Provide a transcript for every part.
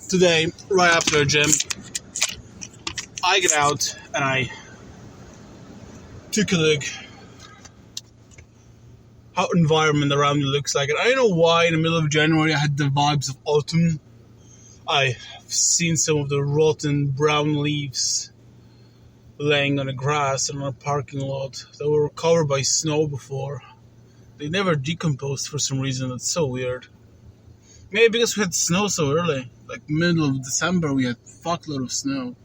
Today, right after the gym, I get out and I took a look how environment around me looks like. And I don't know why in the middle of January I had the vibes of autumn. I've seen some of the rotten brown leaves laying on the grass and on a parking lot that were covered by snow before. They never decomposed for some reason. It's so weird. Maybe because we had snow so early. Like middle of December we had fuckload of snow.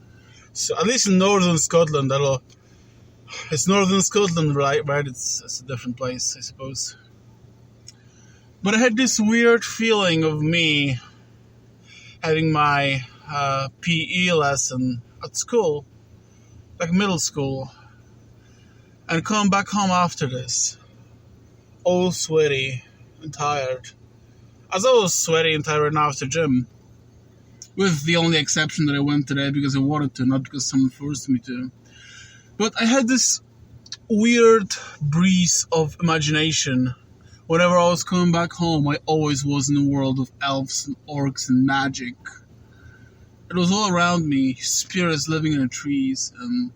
So at least in northern Scotland, it's northern Scotland, right? It's a different place, I suppose. But I had this weird feeling of me having my PE lesson at school, like middle school, and coming back home after this, all sweaty and tired. As I was sweaty and tired now after gym, with the only exception that I went today because I wanted to, not because someone forced me to. But I had this weird breeze of imagination. Whenever I was coming back home, I always was in a world of elves and orcs and magic. It was all around me, spirits living in the trees, and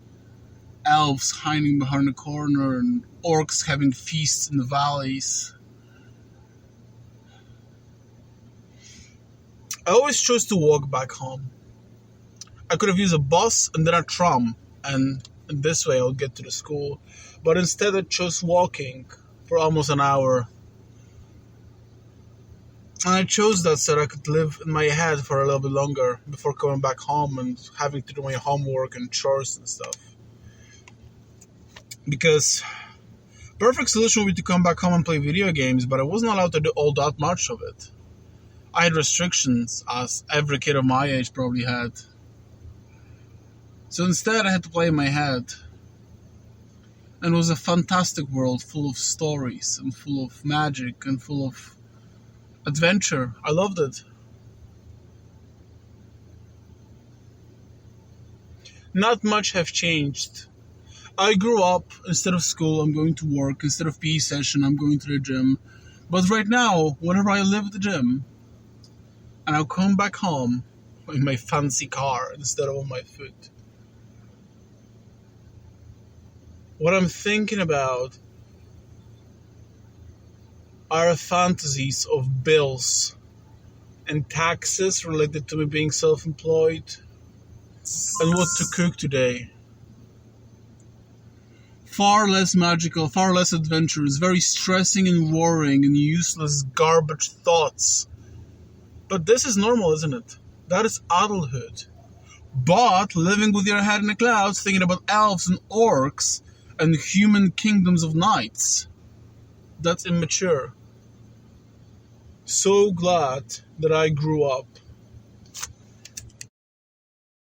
elves hiding behind a corner, and orcs having feasts in the valleys. I always chose to walk back home. I could have used a bus and then a tram, and this way I would get to the school. But instead I chose walking for almost an hour. And I chose that so that I could live in my head for a little bit longer before coming back home and having to do my homework and chores and stuff. Because perfect solution would be to come back home and play video games, but I wasn't allowed to do all that much of it. I had restrictions, as every kid of my age probably had. So instead I had to play in my head. And it was a fantastic world full of stories and full of magic and full of adventure. I loved it. Not much have changed. I grew up, instead of school I'm going to work, instead of PE session I'm going to the gym. But right now, whenever I leave the gym, and I'll come back home in my fancy car instead of on my foot, what I'm thinking about are fantasies of bills and taxes related to me being self-employed and what to cook today. Far less magical, far less adventurous, very stressing and worrying and useless garbage thoughts. But this is normal, isn't it? That is adulthood. But living with your head in the clouds, thinking about elves and orcs and human kingdoms of knights, that's immature. So glad that I grew up